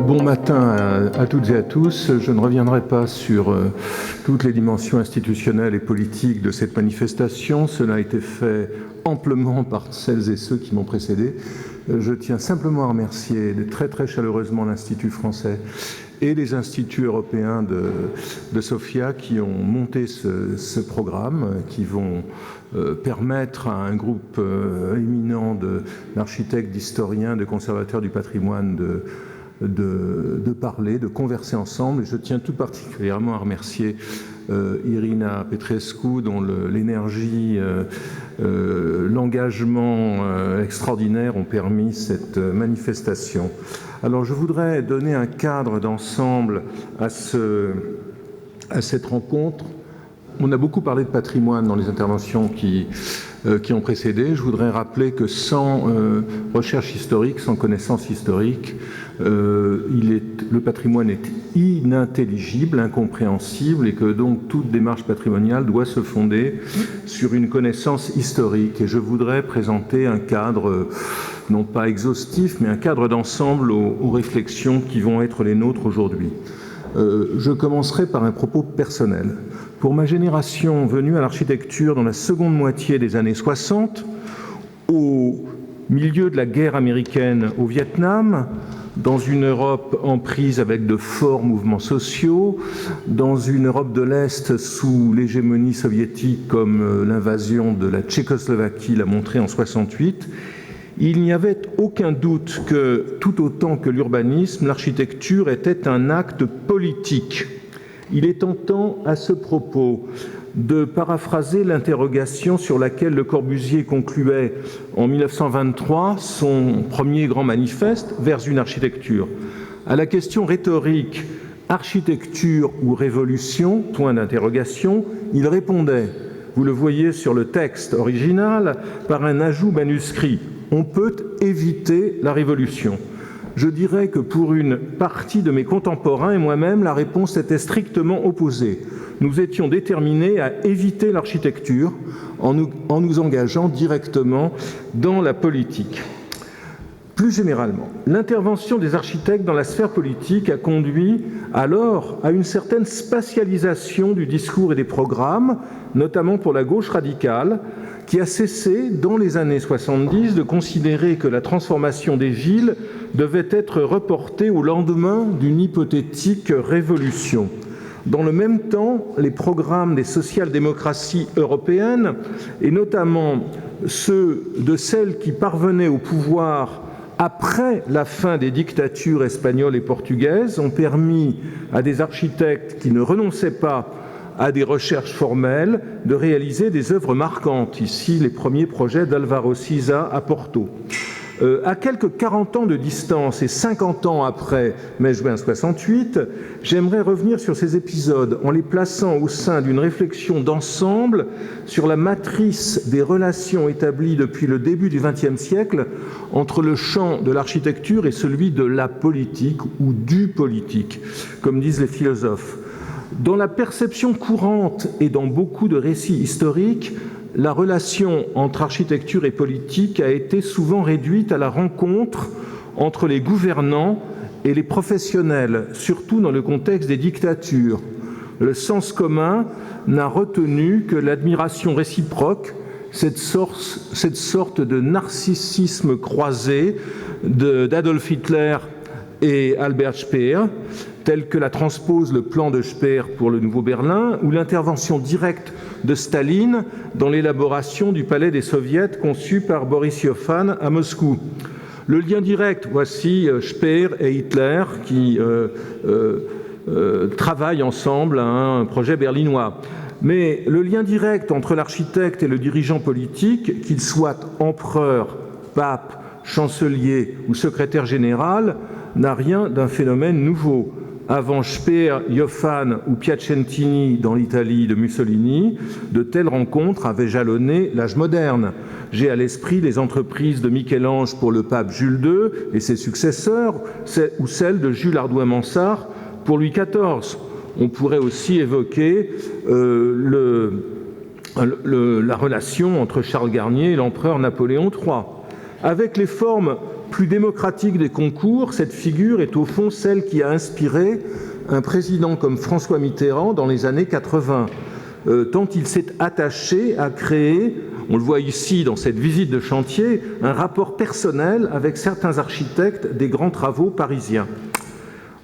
Bon matin à toutes et à tous. Je ne reviendrai pas sur toutes les dimensions institutionnelles et politiques de cette manifestation. Cela a été fait amplement par celles et ceux qui m'ont précédé. Je tiens simplement à remercier très très chaleureusement l'Institut français et les instituts européens de Sofia qui ont monté ce programme, qui vont permettre à un groupe éminent d'architectes, d'historiens, de conservateurs du patrimoine de parler, de converser ensemble. Et je tiens tout particulièrement à remercier Irina Petrescu, dont l'énergie, l'engagement extraordinaire ont permis cette manifestation. Alors je voudrais donner un cadre d'ensemble à cette rencontre. On a beaucoup parlé de patrimoine dans les interventions qui ont précédé. Je voudrais rappeler que sans recherche historique, sans connaissance historique, le patrimoine est inintelligible, incompréhensible, et que donc toute démarche patrimoniale doit se fonder sur une connaissance historique. Et je voudrais présenter un cadre, non pas exhaustif, mais un cadre d'ensemble aux réflexions qui vont être les nôtres aujourd'hui. Je commencerai par un propos personnel. Pour ma génération venue à l'architecture dans la seconde moitié des années 60, au milieu de la guerre américaine au Vietnam, dans une Europe en prise avec de forts mouvements sociaux, dans une Europe de l'Est sous l'hégémonie soviétique comme l'invasion de la Tchécoslovaquie l'a montré en 68, il n'y avait aucun doute que, tout autant que l'urbanisme, l'architecture était un acte politique. Il est tentant, à ce propos, de paraphraser l'interrogation sur laquelle Le Corbusier concluait en 1923 son premier grand manifeste vers une architecture. À la question rhétorique « architecture ou révolution ?» point d'interrogation, il répondait, vous le voyez sur le texte original, par un ajout manuscrit. On peut éviter la révolution. Je dirais que pour une partie de mes contemporains et moi-même, la réponse était strictement opposée. Nous étions déterminés à éviter l'architecture en nous engageant directement dans la politique. Plus généralement, l'intervention des architectes dans la sphère politique a conduit alors à une certaine spatialisation du discours et des programmes, notamment pour la gauche radicale, qui a cessé, dans les années 70, de considérer que la transformation des villes devait être reportée au lendemain d'une hypothétique révolution. Dans le même temps, les programmes des social-démocraties européennes, et notamment ceux de celles qui parvenaient au pouvoir après la fin des dictatures espagnoles et portugaises, ont permis à des architectes qui ne renonçaient pas à des recherches formelles de réaliser des œuvres marquantes. Ici, les premiers projets d'Alvaro Siza à Porto. À quelques 40 ans de distance et 50 ans après mai-juin 68, j'aimerais revenir sur ces épisodes en les plaçant au sein d'une réflexion d'ensemble sur la matrice des relations établies depuis le début du XXe siècle entre le champ de l'architecture et celui de la politique ou du politique, comme disent les philosophes. Dans la perception courante et dans beaucoup de récits historiques, la relation entre architecture et politique a été souvent réduite à la rencontre entre les gouvernants et les professionnels, surtout dans le contexte des dictatures. Le sens commun n'a retenu que l'admiration réciproque, cette sorte de narcissisme croisé d'Adolf Hitler et Albert Speer, tel que la transpose le plan de Speer pour le Nouveau Berlin, ou l'intervention directe de Staline dans l'élaboration du palais des soviets conçu par Boris Yeltsin à Moscou. Le lien direct, voici Speer et Hitler qui travaillent ensemble à un projet berlinois. Mais le lien direct entre l'architecte et le dirigeant politique, qu'il soit empereur, pape, chancelier ou secrétaire général, n'a rien d'un phénomène nouveau. Avant Speer, Yeltsin ou Piacentini dans l'Italie de Mussolini, de telles rencontres avaient jalonné l'âge moderne. J'ai à l'esprit les entreprises de Michel-Ange pour le pape Jules II et ses successeurs, ou celles de Jules Hardouin-Mansart pour Louis XIV. On pourrait aussi évoquer la relation entre Charles Garnier et l'empereur Napoléon III. Avec les formes plus démocratiques des concours, cette figure est au fond celle qui a inspiré un président comme François Mitterrand dans les années 80, tant il s'est attaché à créer, on le voit ici dans cette visite de chantier, un rapport personnel avec certains architectes des grands travaux parisiens.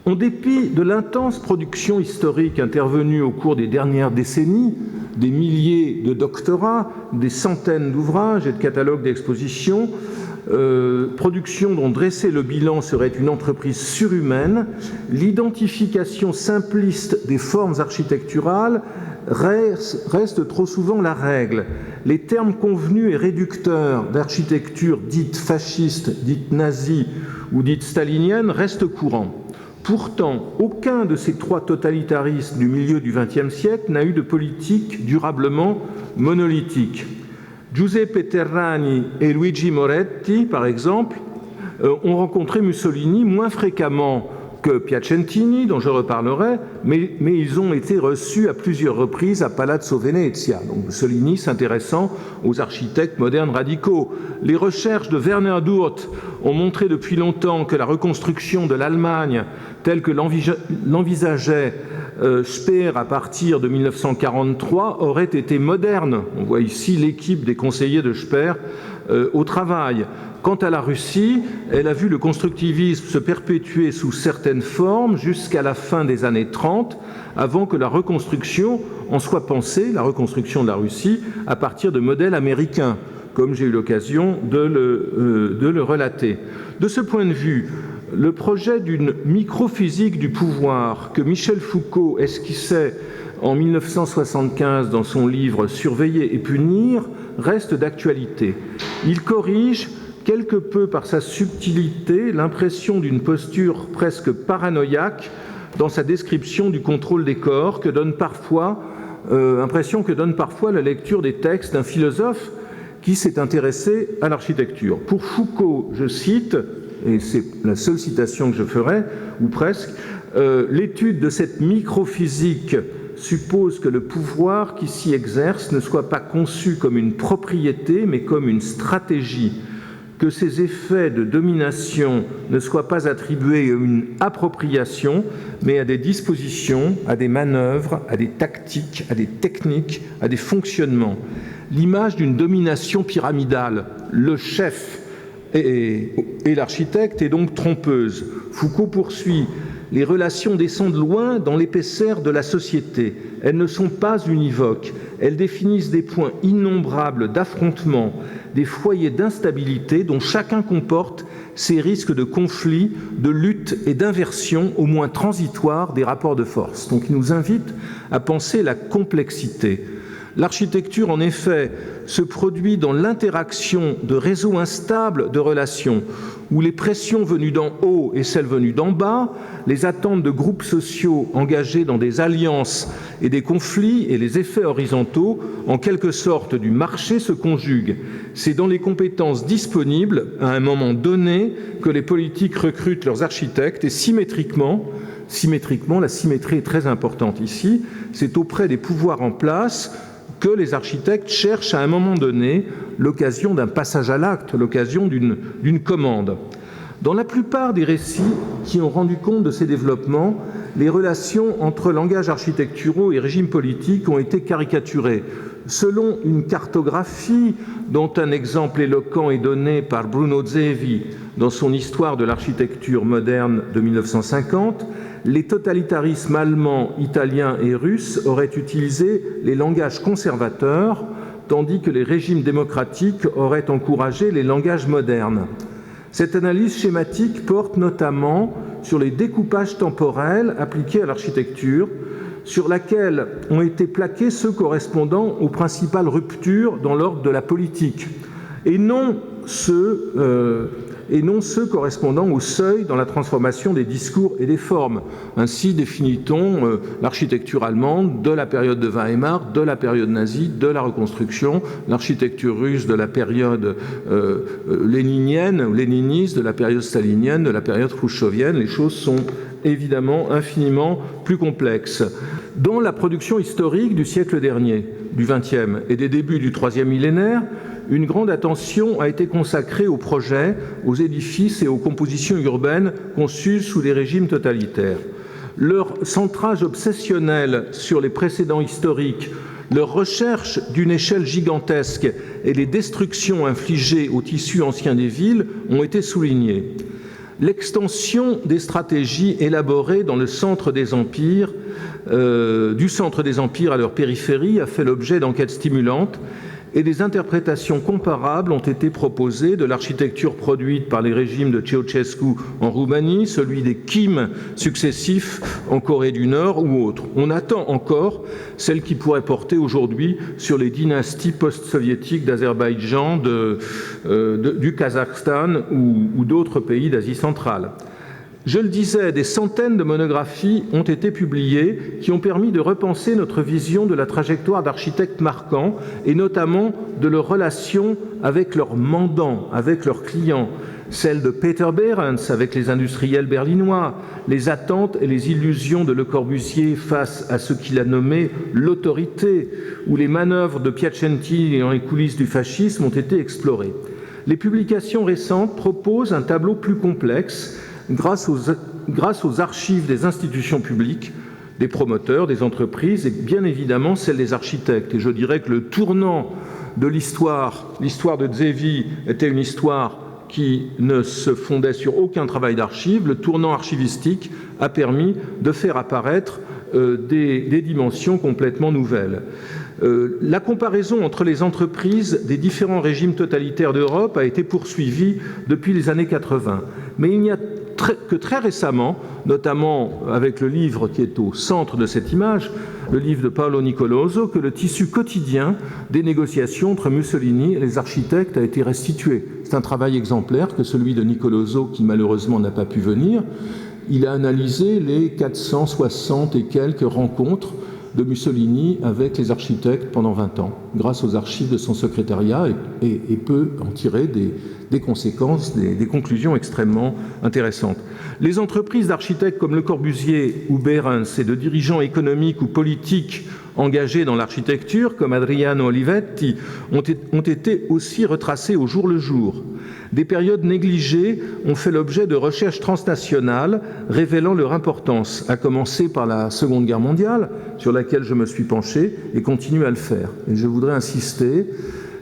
En dépit de l'intense production historique intervenue au cours des dernières décennies, des milliers de doctorats, des centaines d'ouvrages et de catalogues d'expositions, production dont dresser le bilan serait une entreprise surhumaine, l'identification simpliste des formes architecturales reste trop souvent la règle. Les termes convenus et réducteurs d'architecture dite fasciste, dite nazie ou dite stalinienne restent courants. Pourtant, aucun de ces trois totalitarismes du milieu du XXe siècle n'a eu de politique durablement monolithique. Giuseppe Terrani et Luigi Moretti, par exemple, ont rencontré Mussolini moins fréquemment que Piacentini, dont je reparlerai, mais ils ont été reçus à plusieurs reprises à Palazzo Venezia, donc Mussolini s'intéressant aux architectes modernes radicaux. Les recherches de Werner Durt ont montré depuis longtemps que la reconstruction de l'Allemagne, telle que l'envisageait Speer à partir de 1943, aurait été moderne. On voit ici l'équipe des conseillers de Speer au travail. Quant à la Russie, elle a vu le constructivisme se perpétuer sous certaines formes jusqu'à la fin des années 30, avant que la reconstruction en soit pensée, la reconstruction de la Russie, à partir de modèles américains, comme j'ai eu l'occasion de le relater. De ce point de vue, le projet d'une microphysique du pouvoir que Michel Foucault esquissait en 1975 dans son livre « Surveiller et punir » reste d'actualité. Il corrige quelque peu par sa subtilité l'impression d'une posture presque paranoïaque dans sa description du contrôle des corps impression que donne parfois la lecture des textes d'un philosophe qui s'est intéressé à l'architecture. Pour Foucault, je cite, et c'est la seule citation que je ferai, ou presque, l'étude de cette microphysique suppose que le pouvoir qui s'y exerce ne soit pas conçu comme une propriété, mais comme une stratégie, que ces effets de domination ne soient pas attribués à une appropriation, mais à des dispositions, à des manœuvres, à des tactiques, à des techniques, à des fonctionnements. L'image d'une domination pyramidale, le chef et l'architecte est donc trompeuse. Foucault poursuit: les relations descendent loin dans l'épaisseur de la société. Elles ne sont pas univoques. Elles définissent des points innombrables d'affrontement, des foyers d'instabilité dont chacun comporte ses risques de conflit, de lutte et d'inversion au moins transitoires des rapports de force. Donc il nous invite à penser la complexité. L'architecture, en effet, se produit dans l'interaction de réseaux instables de relations, où les pressions venues d'en haut et celles venues d'en bas, les attentes de groupes sociaux engagés dans des alliances et des conflits et les effets horizontaux, en quelque sorte du marché, se conjuguent. C'est dans les compétences disponibles, à un moment donné, que les politiques recrutent leurs architectes et symétriquement, la symétrie est très importante ici, c'est auprès des pouvoirs en place que les architectes cherchent à un moment donné l'occasion d'un passage à l'acte, l'occasion d'une commande. Dans la plupart des récits qui ont rendu compte de ces développements, les relations entre langages architecturaux et régimes politiques ont été caricaturées. Selon une cartographie dont un exemple éloquent est donné par Bruno Zevi dans son Histoire de l'architecture moderne de 1950, les totalitarismes allemands, italiens et russes auraient utilisé les langages conservateurs, tandis que les régimes démocratiques auraient encouragé les langages modernes. Cette analyse schématique porte notamment sur les découpages temporels appliqués à l'architecture, sur laquelle ont été plaqués ceux correspondant aux principales ruptures dans l'ordre de la politique, et non ceux correspondant au seuil dans la transformation des discours et des formes. Ainsi définit-on l'architecture allemande de la période de Weimar, de la période nazie, de la reconstruction, l'architecture russe de la période léninienne ou léniniste, de la période stalinienne, de la période khrouchtchevienne. Les choses sont évidemment infiniment plus complexes. Dans la production historique du siècle dernier, du XXe et des débuts du troisième millénaire, une grande attention a été consacrée aux projets, aux édifices et aux compositions urbaines conçues sous les régimes totalitaires. Leur centrage obsessionnel sur les précédents historiques, leur recherche d'une échelle gigantesque et les destructions infligées au tissu ancien des villes ont été soulignés. L'extension des stratégies élaborées dans le centre des empires, du centre des empires à leur périphérie a fait l'objet d'enquêtes stimulantes et des interprétations comparables ont été proposées de l'architecture produite par les régimes de Ceausescu en Roumanie, celui des Kim successifs en Corée du Nord ou autres. On attend encore celle qui pourrait porter aujourd'hui sur les dynasties post-soviétiques d'Azerbaïdjan, du Kazakhstan ou d'autres pays d'Asie centrale. Je le disais, des centaines de monographies ont été publiées qui ont permis de repenser notre vision de la trajectoire d'architectes marquants et notamment de leur relation avec leurs mandants, avec leurs clients, celle de Peter Behrens avec les industriels berlinois, les attentes et les illusions de Le Corbusier face à ce qu'il a nommé l'autorité, où les manœuvres de Piacenti dans les coulisses du fascisme ont été explorées. Les publications récentes proposent un tableau plus complexe grâce aux archives des institutions publiques, des promoteurs, des entreprises et bien évidemment celles des architectes. Et je dirais que le tournant de l'histoire de Zevi était une histoire qui ne se fondait sur aucun travail d'archives. Le tournant archivistique a permis de faire apparaître des dimensions complètement nouvelles. La comparaison entre les entreprises des différents régimes totalitaires d'Europe a été poursuivie depuis les années 80. Mais il n'y a que très récemment, notamment avec le livre qui est au centre de cette image, le livre de Paolo Nicoloso, que le tissu quotidien des négociations entre Mussolini et les architectes a été restitué. C'est un travail exemplaire que celui de Nicoloso, qui malheureusement n'a pas pu venir. Il a analysé les 460 et quelques rencontres de Mussolini avec les architectes pendant 20 ans, grâce aux archives de son secrétariat, et peut en tirer des conséquences, des conclusions extrêmement intéressantes. Les entreprises d'architectes comme Le Corbusier ou Behrens et de dirigeants économiques ou politiques engagés dans l'architecture, comme Adriano Olivetti, ont été aussi retracées au jour le jour. Des périodes négligées ont fait l'objet de recherches transnationales révélant leur importance, à commencer par la Seconde Guerre mondiale, sur laquelle je me suis penché et continue à le faire. Et je voudrais insister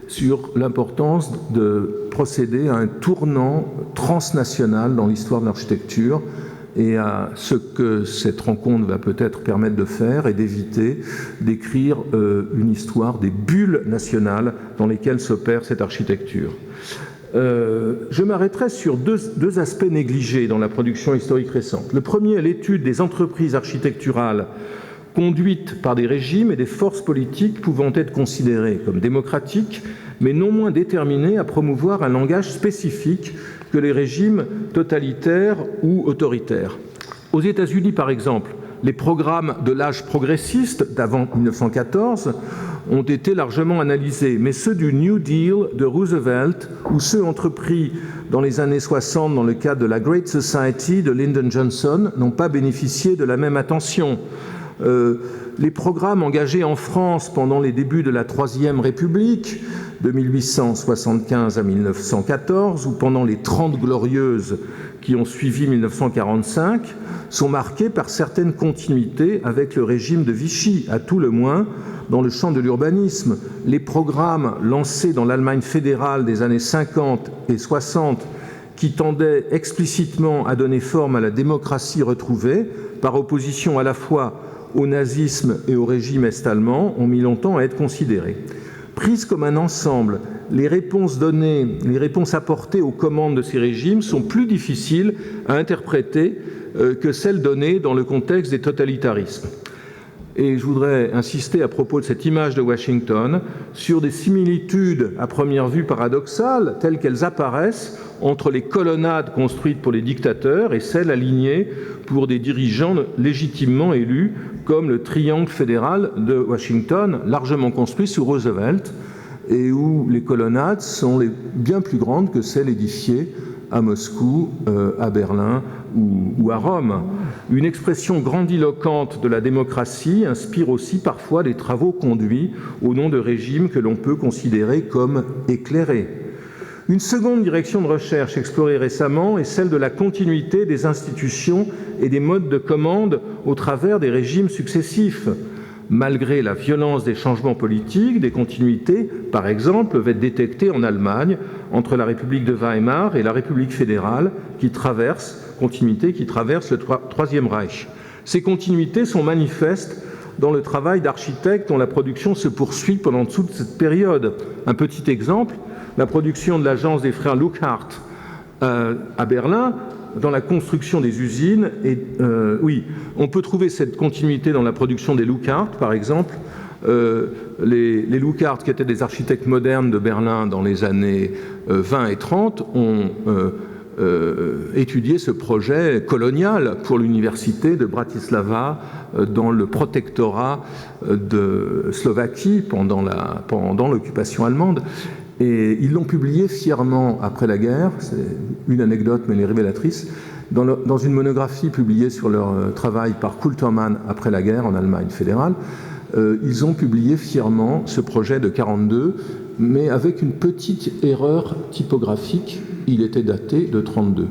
sur l'importance de procéder à un tournant transnational dans l'histoire de l'architecture et à ce que cette rencontre va peut-être permettre de faire et d'éviter d'écrire une histoire des bulles nationales dans lesquelles s'opère cette architecture. Je m'arrêterai sur deux aspects négligés dans la production historique récente. Le premier est l'étude des entreprises architecturales conduites par des régimes et des forces politiques pouvant être considérées comme démocratiques, mais non moins déterminées à promouvoir un langage spécifique que les régimes totalitaires ou autoritaires. Aux États-Unis, par exemple, les programmes de l'âge progressiste d'avant 1914 ont été largement analysés, mais ceux du New Deal de Roosevelt ou ceux entrepris dans les années 60 dans le cadre de la Great Society de Lyndon Johnson n'ont pas bénéficié de la même attention. Les programmes engagés en France pendant les débuts de la Troisième République, de 1875 à 1914, ou pendant les 30 Glorieuses qui ont suivi 1945, sont marqués par certaines continuités avec le régime de Vichy, à tout le moins dans le champ de l'urbanisme. Les programmes lancés dans l'Allemagne fédérale des années 50 et 60 qui tendaient explicitement à donner forme à la démocratie retrouvée, par opposition à la fois au nazisme et au régime est-allemand, ont mis longtemps à être considérés. Prises comme un ensemble, les réponses apportées aux commandes de ces régimes sont plus difficiles à interpréter que celles données dans le contexte des totalitarismes. Et je voudrais insister à propos de cette image de Washington sur des similitudes à première vue paradoxales telles qu'elles apparaissent entre les colonnades construites pour les dictateurs et celles alignées pour des dirigeants légitimement élus, comme le triangle fédéral de Washington, largement construit sous Roosevelt, et où les colonnades sont bien plus grandes que celles édifiées à Moscou, à Berlin ou à Rome. Une expression grandiloquente de la démocratie inspire aussi parfois des travaux conduits au nom de régimes que l'on peut considérer comme éclairés. Une seconde direction de recherche explorée récemment est celle de la continuité des institutions et des modes de commande au travers des régimes successifs. Malgré la violence des changements politiques, des continuités, par exemple, peuvent être détectées en Allemagne entre la République de Weimar et la République fédérale continuités qui traversent le Troisième Reich. Ces continuités sont manifestes dans le travail d'architectes dont la production se poursuit pendant toute cette période. Un petit exemple, la production de l'agence des frères Lukart à Berlin, dans la construction des usines. On peut trouver cette continuité dans la production des Lukart, par exemple. Les Lukart, qui étaient des architectes modernes de Berlin dans les années 20 et 30, ont étudié ce projet colonial pour l'université de Bratislava dans le protectorat de Slovaquie pendant l'occupation allemande. Et ils l'ont publié fièrement après la guerre, c'est une anecdote mais elle est révélatrice, dans une monographie publiée sur leur travail par Kultermann après la guerre en Allemagne fédérale. Ils ont publié fièrement ce projet de 1942, mais avec une petite erreur typographique, il était daté de 1932,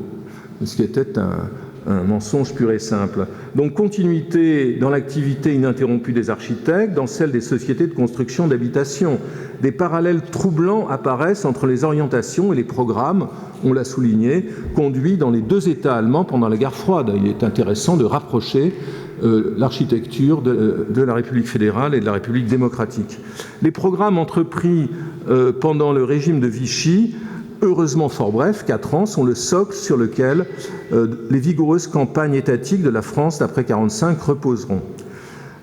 ce qui était un mensonge pur et simple. Donc continuité dans l'activité ininterrompue des architectes, dans celle des sociétés de construction d'habitation. Des parallèles troublants apparaissent entre les orientations et les programmes, on l'a souligné, conduits dans les deux États allemands pendant la guerre froide. Il est intéressant de rapprocher l'architecture de la République fédérale et de la République démocratique. Les programmes entrepris pendant le régime de Vichy, heureusement fort brefs, 4 ans, sont le socle sur lequel les vigoureuses campagnes étatiques de la France d'après 1945 reposeront.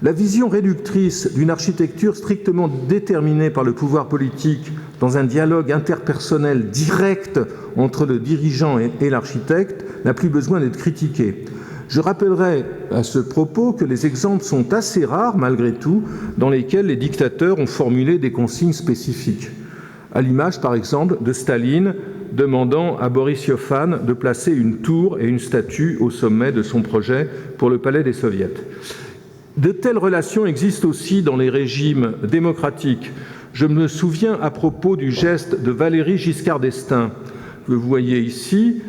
La vision réductrice d'une architecture strictement déterminée par le pouvoir politique dans un dialogue interpersonnel direct entre le dirigeant et l'architecte n'a plus besoin d'être critiquée. Je rappellerai à ce propos que les exemples sont assez rares, malgré tout, dans lesquels les dictateurs ont formulé des consignes spécifiques. À l'image, par exemple, de Staline demandant à Boris Yeltsin de placer une tour et une statue au sommet de son projet pour le palais des Soviets. De telles relations existent aussi dans les régimes démocratiques. Je me souviens à propos du geste de Valéry Giscard d'Estaing, que vous voyez ici,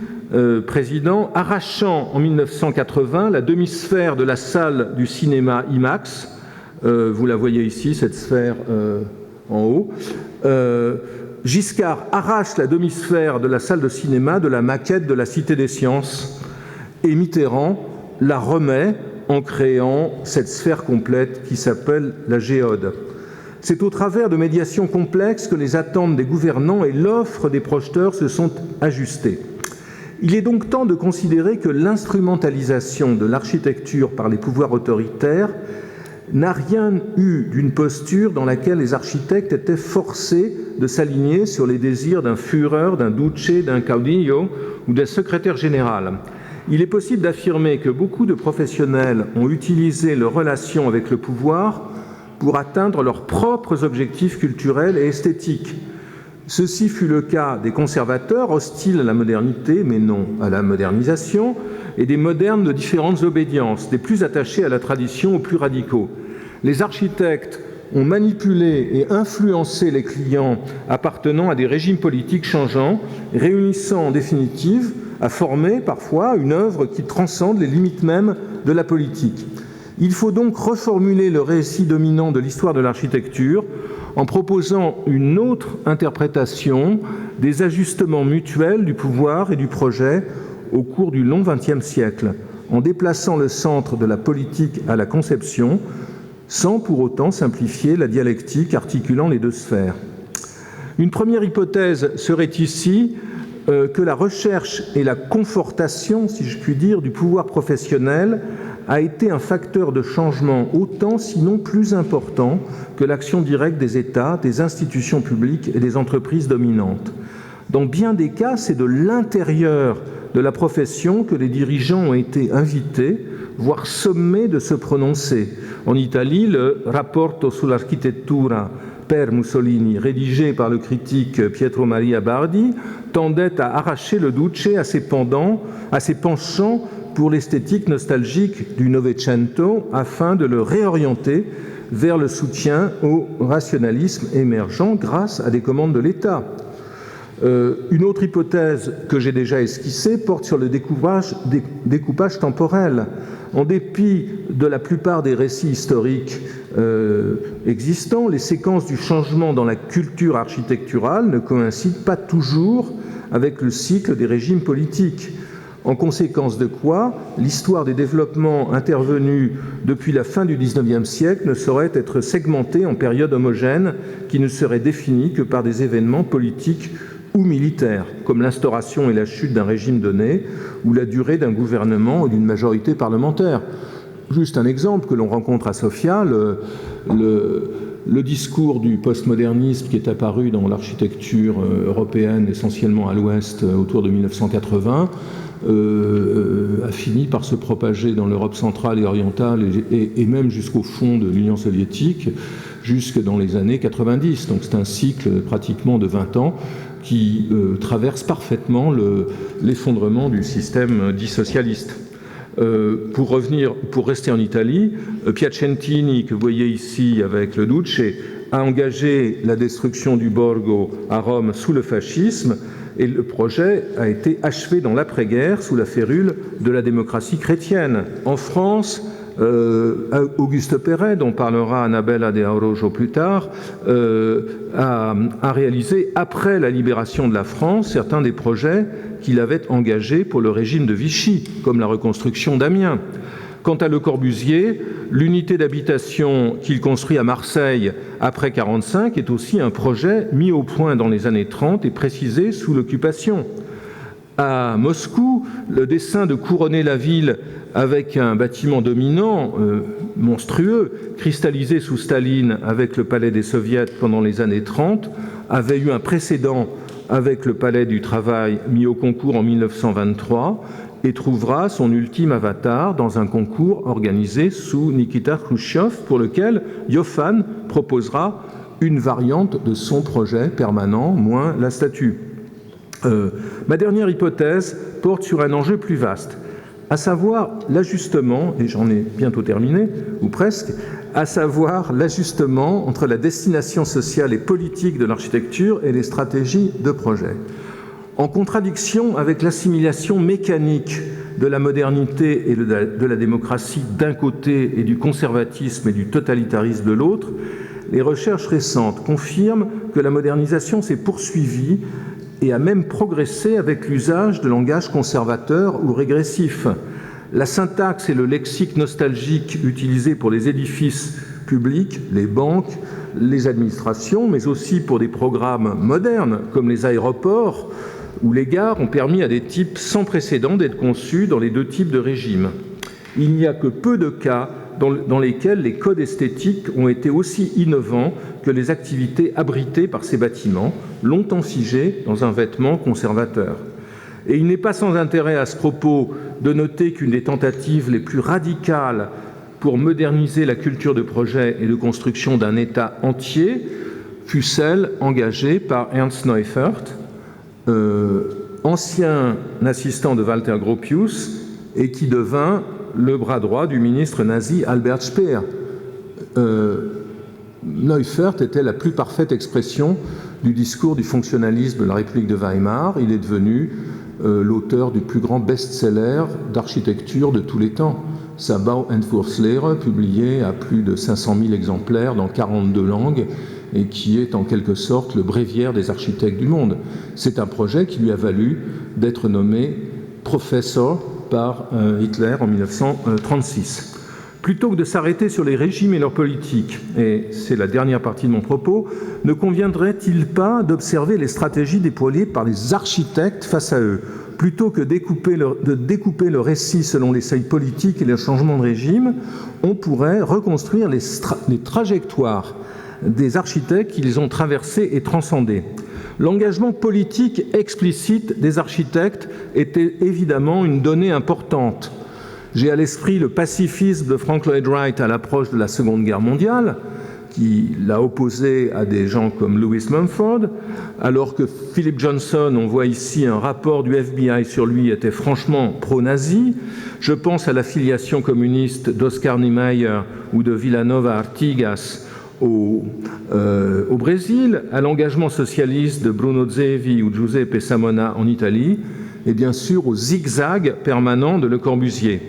président, arrachant en 1980 la demi-sphère de la salle du cinéma IMAX. Vous la voyez ici, cette sphère en haut. Giscard arrache la demi-sphère de la salle de cinéma de la maquette de la Cité des Sciences et Mitterrand la remet en créant cette sphère complète qui s'appelle la géode. C'est au travers de médiations complexes que les attentes des gouvernants et l'offre des projeteurs se sont ajustées. Il est donc temps de considérer que l'instrumentalisation de l'architecture par les pouvoirs autoritaires n'a rien eu d'une posture dans laquelle les architectes étaient forcés de s'aligner sur les désirs d'un Führer, d'un Duce, d'un Caudillo ou d'un secrétaire général. Il est possible d'affirmer que beaucoup de professionnels ont utilisé leurs relations avec le pouvoir pour atteindre leurs propres objectifs culturels et esthétiques. Ceci fut le cas des conservateurs, hostiles à la modernité, mais non à la modernisation, et des modernes de différentes obédiences, des plus attachés à la tradition aux plus radicaux. Les architectes ont manipulé et influencé les clients appartenant à des régimes politiques changeants, réunissant en définitive à former parfois une œuvre qui transcende les limites mêmes de la politique. Il faut donc reformuler le récit dominant de l'histoire de l'architecture en proposant une autre interprétation des ajustements mutuels du pouvoir et du projet au cours du long XXe siècle, en déplaçant le centre de la politique à la conception, sans pour autant simplifier la dialectique articulant les deux sphères. Une première hypothèse serait ici que la recherche et la confortation, si je puis dire, du pouvoir professionnel a été un facteur de changement autant, sinon plus important, que l'action directe des États, des institutions publiques et des entreprises dominantes. Dans bien des cas, c'est de l'intérieur de la profession que les dirigeants ont été invités, voire sommés de se prononcer. En Italie, le Rapporto sull'architettura Per Mussolini, rédigé par le critique Pietro Maria Bardi, tendait à arracher le Duce à ses penchants pour l'esthétique nostalgique du Novecento afin de le réorienter vers le soutien au rationalisme émergent grâce à des commandes de l'État. Une autre hypothèse que j'ai déjà esquissée porte sur le découpage temporel. En dépit de la plupart des récits historiques existants, les séquences du changement dans la culture architecturale ne coïncident pas toujours avec le cycle des régimes politiques. En conséquence de quoi, l'histoire des développements intervenus depuis la fin du XIXe siècle ne saurait être segmentée en périodes homogènes qui ne seraient définies que par des événements politiques ou militaires, comme l'instauration et la chute d'un régime donné, ou la durée d'un gouvernement ou d'une majorité parlementaire. Juste un exemple que l'on rencontre à Sofia, le discours du postmodernisme qui est apparu dans l'architecture européenne, essentiellement à l'ouest, autour de 1980, a fini par se propager dans l'Europe centrale et orientale et même jusqu'au fond de l'Union soviétique, jusque dans les années 90. Donc c'est un cycle pratiquement de 20 ans qui traverse parfaitement l'effondrement du système dit socialiste. Pour rester en Italie, Piacentini, que vous voyez ici avec le Duce, a engagé la destruction du Borgo à Rome sous le fascisme, et le projet a été achevé dans l'après-guerre sous la férule de la démocratie chrétienne. En France, Auguste Perret, dont parlera Annabella de Aurojo plus tard, a réalisé, après la libération de la France, certains des projets qu'il avait engagés pour le régime de Vichy, comme la reconstruction d'Amiens. Quant à Le Corbusier, l'unité d'habitation qu'il construit à Marseille après 1945 est aussi un projet mis au point dans les années 30 et précisé sous l'occupation. À Moscou, le dessein de couronner la ville avec un bâtiment dominant, monstrueux, cristallisé sous Staline avec le palais des Soviets pendant les années 30, avait eu un précédent avec le palais du travail mis au concours en 1923 et trouvera son ultime avatar dans un concours organisé sous Nikita Khrouchtchev pour lequel Joffan proposera une variante de son projet permanent, moins la statue. Ma dernière hypothèse porte sur un enjeu plus vaste, à savoir l'ajustement, et j'en ai bientôt terminé, ou presque, à savoir l'ajustement entre la destination sociale et politique de l'architecture et les stratégies de projet. En contradiction avec l'assimilation mécanique de la modernité et de la démocratie d'un côté et du conservatisme et du totalitarisme de l'autre, les recherches récentes confirment que la modernisation s'est poursuivie et a même progressé avec l'usage de langage conservateur ou régressif. La syntaxe et le lexique nostalgique utilisés pour les édifices publics, les banques, les administrations, mais aussi pour des programmes modernes comme les aéroports ou les gares, ont permis à des types sans précédent d'être conçus dans les deux types de régimes. Il n'y a que peu de cas dans lesquels les codes esthétiques ont été aussi innovants que les activités abritées par ces bâtiments, longtemps figés dans un vêtement conservateur. Et il n'est pas sans intérêt à ce propos de noter qu'une des tentatives les plus radicales pour moderniser la culture de projet et de construction d'un État entier fut celle engagée par Ernst Neufert, ancien assistant de Walter Gropius et qui devint le bras droit du ministre nazi Albert Speer. Neufert était la plus parfaite expression du discours du fonctionnalisme de la République de Weimar. Il est devenu l'auteur du plus grand best-seller d'architecture de tous les temps, sa Bauentwurfslehre, publiée à plus de 500 000 exemplaires dans 42 langues et qui est en quelque sorte le bréviaire des architectes du monde. C'est un projet qui lui a valu d'être nommé professeur par Hitler en 1936. Plutôt que de s'arrêter sur les régimes et leur politique, et c'est la dernière partie de mon propos, ne conviendrait-il pas d'observer les stratégies déployées par les architectes face à eux? Plutôt que de découper le récit selon les seuils politiques et les changements de régime, on pourrait reconstruire les trajectoires des architectes qui les ont traversés et transcendés. L'engagement politique explicite des architectes était évidemment une donnée importante. J'ai à l'esprit le pacifisme de Frank Lloyd Wright à l'approche de la Seconde Guerre mondiale, qui l'a opposé à des gens comme Lewis Mumford, alors que Philip Johnson, on voit ici un rapport du FBI sur lui, était franchement pro-nazi. Je pense à l'affiliation communiste d'Oscar Niemeyer ou de Villanova Artigas au Brésil, à l'engagement socialiste de Bruno Zevi ou Giuseppe Samona en Italie, et bien sûr au zigzag permanent de Le Corbusier.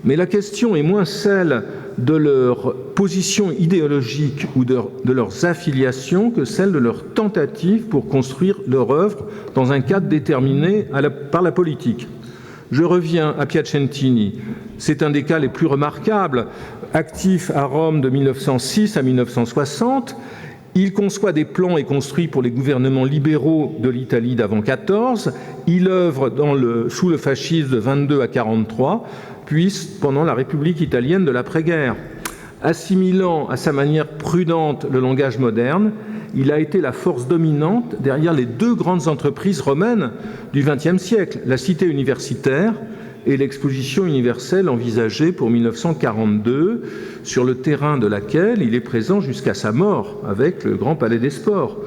Mais la question est moins celle de leur position idéologique ou de leurs affiliations que celle de leur tentative pour construire leur œuvre dans un cadre déterminé par la politique. Je reviens à Piacentini. C'est un des cas les plus remarquables. Actif à Rome de 1906 à 1960, il conçoit des plans et construit pour les gouvernements libéraux de l'Italie d'avant 14. Il œuvre sous le fascisme de 22 à 43, puis pendant la République italienne de l'après-guerre. Assimilant à sa manière prudente le langage moderne, il a été la force dominante derrière les deux grandes entreprises romaines du XXe siècle, la Cité universitaire et l'Exposition universelle envisagée pour 1942, sur le terrain de laquelle il est présent jusqu'à sa mort avec le Grand Palais des Sports.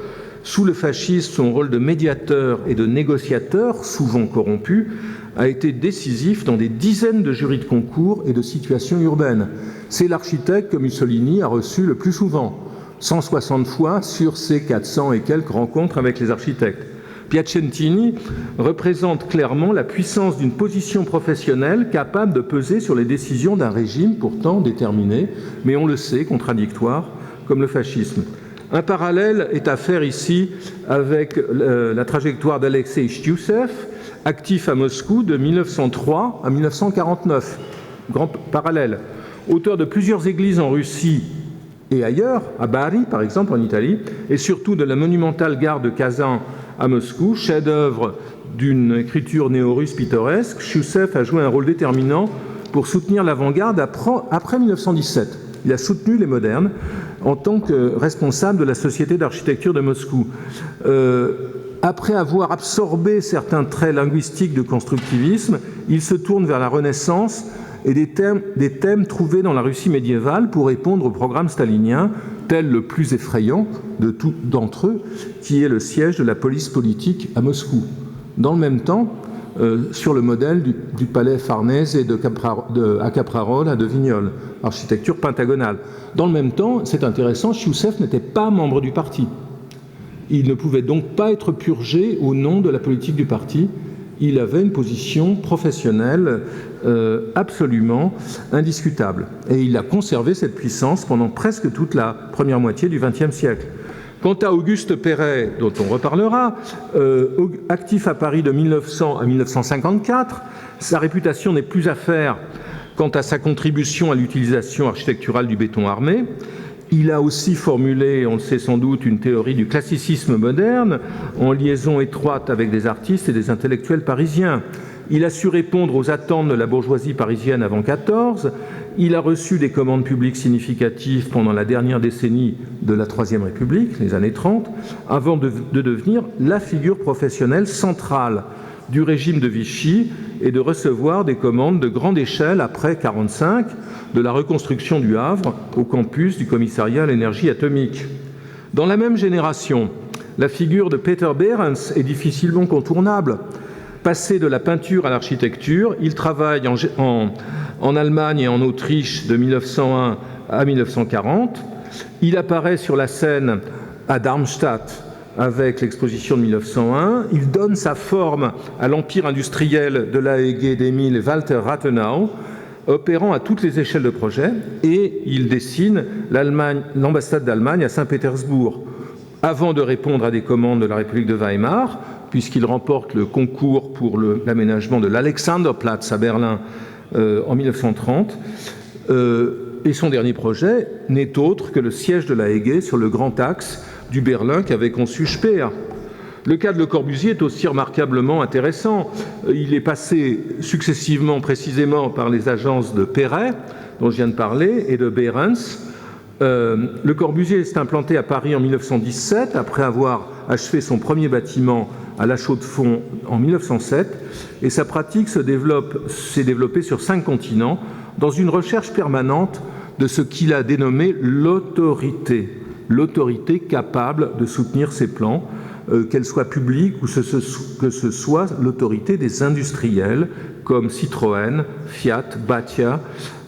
Sous le fascisme, son rôle de médiateur et de négociateur, souvent corrompu, a été décisif dans des dizaines de jurys de concours et de situations urbaines. C'est l'architecte que Mussolini a reçu le plus souvent, 160 fois sur ses 400 et quelques rencontres avec les architectes. Piacentini représente clairement la puissance d'une position professionnelle capable de peser sur les décisions d'un régime pourtant déterminé, mais on le sait, contradictoire, comme le fascisme. Un parallèle est à faire ici avec la trajectoire d'Alexei Chtchoussev, actif à Moscou de 1903 à 1949. Grand parallèle. Auteur de plusieurs églises en Russie et ailleurs, à Bari par exemple en Italie, et surtout de la monumentale gare de Kazan à Moscou, chef-d'œuvre d'une écriture néo-russe pittoresque, Chtchoussev a joué un rôle déterminant pour soutenir l'avant-garde après 1917. Il a soutenu les modernes en tant que responsable de la Société d'architecture de Moscou. Après avoir absorbé certains traits linguistiques de constructivisme, il se tourne vers la Renaissance et des thèmes trouvés dans la Russie médiévale pour répondre au programme stalinien, tel le plus effrayant d'entre eux, qui est le siège de la police politique à Moscou. Dans le même temps, sur le modèle du palais Farnèse et à Caprarola de Vignoles, architecture pentagonale. Dans le même temps, c'est intéressant, Chtchoussev n'était pas membre du parti. Il ne pouvait donc pas être purgé au nom de la politique du parti. Il avait une position professionnelle absolument indiscutable. Et il a conservé cette puissance pendant presque toute la première moitié du XXe siècle. Quant à Auguste Perret, dont on reparlera, actif à Paris de 1900 à 1954, sa réputation n'est plus à faire quant à sa contribution à l'utilisation architecturale du béton armé. Il a aussi formulé, on le sait sans doute, une théorie du classicisme moderne en liaison étroite avec des artistes et des intellectuels parisiens. Il a su répondre aux attentes de la bourgeoisie parisienne avant 14. Il a reçu des commandes publiques significatives pendant la dernière décennie de la Troisième République, les années 30, avant de devenir la figure professionnelle centrale du régime de Vichy et de recevoir des commandes de grande échelle après 1945, de la reconstruction du Havre au campus du commissariat à l'énergie atomique. Dans la même génération, la figure de Peter Behrens est difficilement contournable. Passé de la peinture à l'architecture, il travaille en Allemagne et en Autriche de 1901 à 1940. Il apparaît sur la scène à Darmstadt avec l'exposition de 1901. Il donne sa forme à l'empire industriel de l'AEG d'Emil Walter Rathenau, opérant à toutes les échelles de projet, et il dessine l'ambassade d'Allemagne à Saint-Pétersbourg, avant de répondre à des commandes de la République de Weimar, puisqu'il remporte le concours pour l'aménagement de l'Alexanderplatz à Berlin en 1930. Et son dernier projet n'est autre que le siège de l'AEG sur le grand axe du Berlin qu'avait conçu Speer. Le cas de Le Corbusier est aussi remarquablement intéressant. Il est passé successivement, précisément, par les agences de Perret, dont je viens de parler, et de Behrens. Le Corbusier s'est implanté à Paris en 1917, après avoir achevé son premier bâtiment à La Chaux-de-Fonds en 1907, et sa pratique s'est développée sur 5 continents, dans une recherche permanente de ce qu'il a dénommé l'autorité capable de soutenir ces plans, qu'elle soit publique ou que ce soit l'autorité des industriels comme Citroën, Fiat, Batia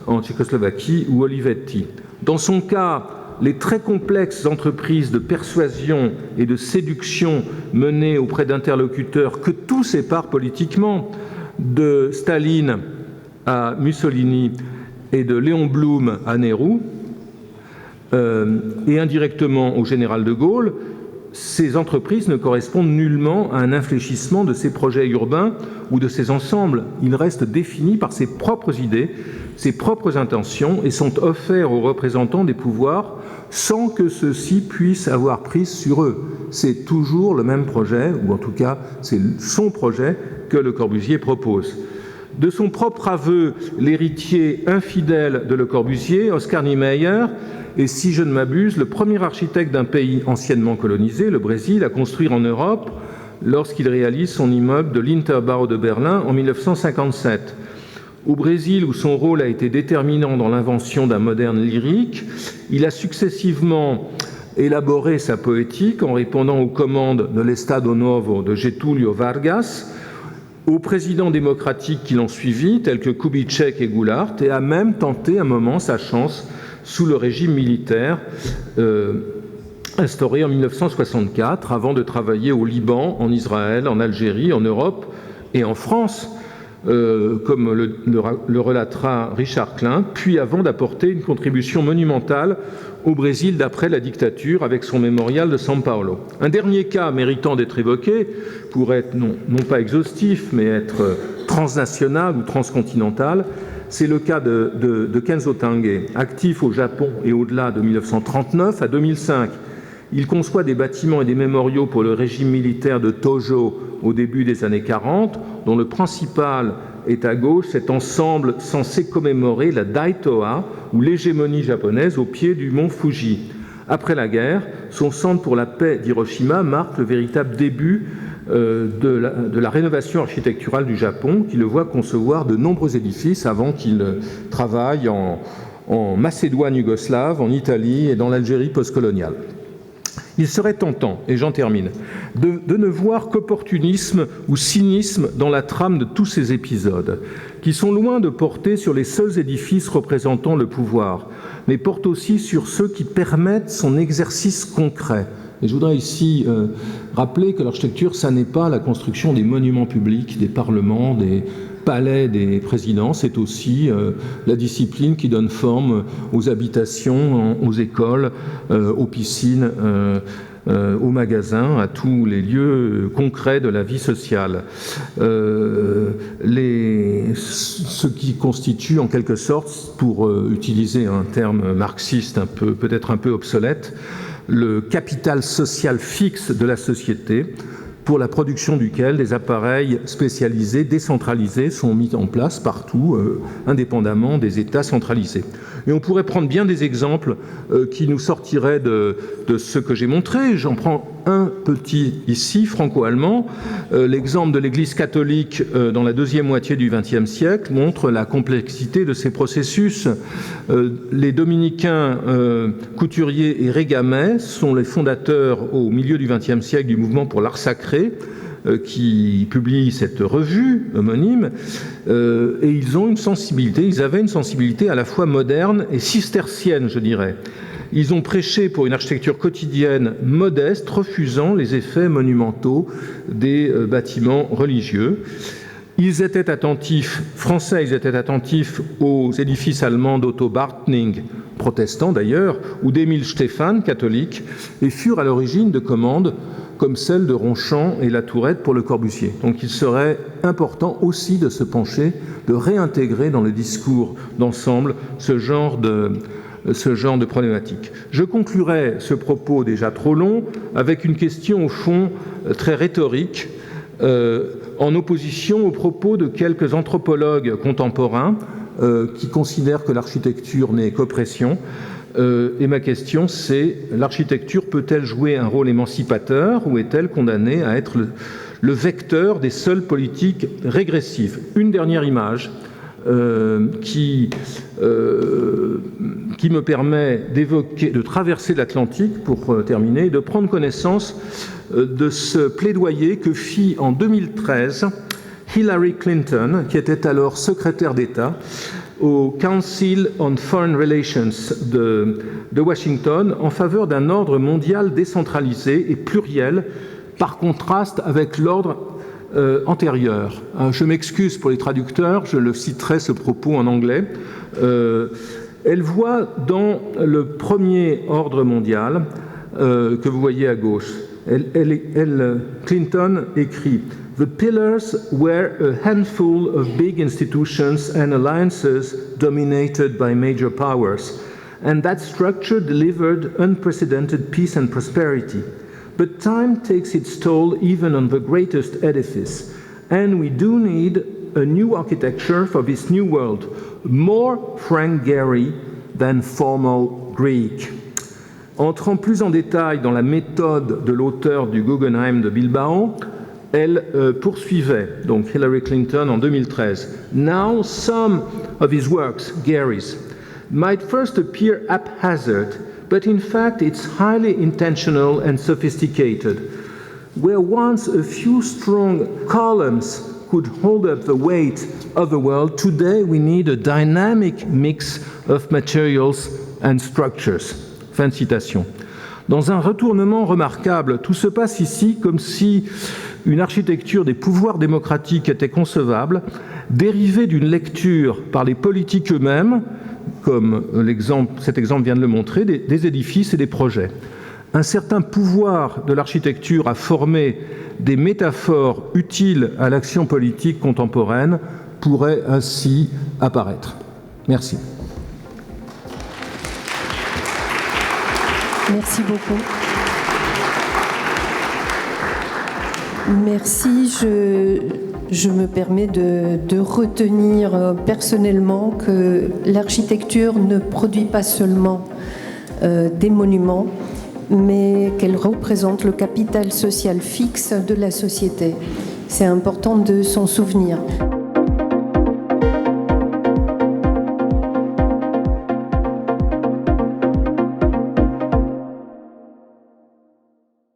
en Tchécoslovaquie ou Olivetti. Dans son cas, les très complexes entreprises de persuasion et de séduction menées auprès d'interlocuteurs que tout sépare politiquement, de Staline à Mussolini et de Léon Blum à Nehru, et indirectement au général de Gaulle, ces entreprises ne correspondent nullement à un infléchissement de ces projets urbains ou de ces ensembles. Ils restent définis par ses propres idées, ses propres intentions et sont offerts aux représentants des pouvoirs sans que ceux-ci puissent avoir prise sur eux. C'est toujours le même projet, ou en tout cas c'est son projet que Le Corbusier propose. De son propre aveu, l'héritier infidèle de Le Corbusier, Oscar Niemeyer, est, si je ne m'abuse, le premier architecte d'un pays anciennement colonisé, le Brésil, à construire en Europe lorsqu'il réalise son immeuble de l'Interbau de Berlin en 1957. Au Brésil, où son rôle a été déterminant dans l'invention d'un moderne lyrique, il a successivement élaboré sa poétique en répondant aux commandes de l'Estado Novo de Getúlio Vargas, aux présidents démocratiques qui l'ont suivi, tels que Kubitschek et Goulart, et a même tenté un moment sa chance sous le régime militaire instauré en 1964, avant de travailler au Liban, en Israël, en Algérie, en Europe et en France, comme le relatera Richard Klein, puis avant d'apporter une contribution monumentale au Brésil d'après la dictature avec son mémorial de São Paulo. Un dernier cas méritant d'être évoqué, pour être non pas exhaustif, mais être transnational ou transcontinental, c'est le cas de Kenzo Tange, actif au Japon et au-delà de 1939 à 2005. Il conçoit des bâtiments et des mémoriaux pour le régime militaire de Tojo au début des années 40, dont le principal est à gauche, cet ensemble censé commémorer la Daitoa, ou l'hégémonie japonaise, au pied du mont Fuji. Après la guerre, son centre pour la paix d'Hiroshima marque le véritable début de la rénovation architecturale du Japon, qui le voit concevoir de nombreux édifices avant qu'il travaille en Macédoine yougoslave, en Italie et dans l'Algérie postcoloniale. Il serait tentant, et j'en termine, de ne voir qu'opportunisme ou cynisme dans la trame de tous ces épisodes, qui sont loin de porter sur les seuls édifices représentant le pouvoir, mais portent aussi sur ceux qui permettent son exercice concret. Et je voudrais ici rappeler que l'architecture, ça n'est pas la construction des monuments publics, des parlements, des palais des présidents, c'est aussi la discipline qui donne forme aux habitations, aux écoles, aux piscines, aux magasins, à tous les lieux concrets de la vie sociale. Ce qui constitue en quelque sorte, pour utiliser un terme marxiste peut-être un peu obsolète, le capital social fixe de la société, pour la production duquel des appareils spécialisés, décentralisés, sont mis en place partout, indépendamment des États centralisés. Et on pourrait prendre bien des exemples qui nous sortiraient de ce que j'ai montré. J'en prends un petit ici, franco-allemand. L'exemple de l'Église catholique dans la deuxième moitié du XXe siècle montre la complexité de ces processus. Les dominicains Couturier et Régamet sont les fondateurs au milieu du XXe siècle du mouvement pour l'art sacré, qui publie cette revue homonyme, et ils avaient une sensibilité à la fois moderne et cistercienne, je dirais. Ils ont prêché pour une architecture quotidienne modeste, refusant les effets monumentaux des bâtiments religieux. Ils étaient attentifs aux édifices allemands d'Otto Bartning, protestants d'ailleurs, ou d'Emile Stephan, catholique, et furent à l'origine de commandes comme celle de Ronchamp et La Tourette pour Le Corbusier. Donc il serait important aussi de se pencher, de réintégrer dans le discours d'ensemble ce genre de problématique. Je conclurai ce propos déjà trop long avec une question au fond très rhétorique, en opposition aux propos de quelques anthropologues contemporains qui considèrent que l'architecture n'est qu'oppression. Et ma question, c'est: l'architecture peut-elle jouer un rôle émancipateur ou est-elle condamnée à être le vecteur des seules politiques régressives? Une dernière image qui me permet de traverser l'Atlantique, pour terminer, de prendre connaissance de ce plaidoyer que fit en 2013 Hillary Clinton, qui était alors secrétaire d'État au Council on Foreign Relations de Washington, en faveur d'un ordre mondial décentralisé et pluriel, par contraste avec l'ordre antérieur. Je m'excuse pour les traducteurs, je le citerai ce propos en anglais. Elle voit dans le premier ordre mondial, que vous voyez à gauche, Clinton écrit « The pillars were a handful of big institutions and alliances dominated by major powers, and that structure delivered unprecedented peace and prosperity. But time takes its toll even on the greatest edifice, and we do need a new architecture for this new world, more Frank Gehry than formal Greek. » Entrant plus en détail dans la méthode de l'auteur du Guggenheim de Bilbao, elle poursuivait, donc Hillary Clinton en 2013. Now some of his works, Gehry's, might first appear haphazard, but in fact it's highly intentional and sophisticated. Where once a few strong columns could hold up the weight of the world, today we need a dynamic mix of materials and structures. Fin de citation. Dans un retournement remarquable, tout se passe ici comme si une architecture des pouvoirs démocratiques était concevable, dérivée d'une lecture par les politiques eux-mêmes, comme cet exemple vient de le montrer, des édifices et des projets. Un certain pouvoir de l'architecture a formé des métaphores utiles à l'action politique contemporaine pourrait ainsi apparaître. Merci. Merci beaucoup. Merci. Je me permets de retenir personnellement que l'architecture ne produit pas seulement des monuments, mais qu'elle représente le capital social fixe de la société. C'est important de s'en souvenir.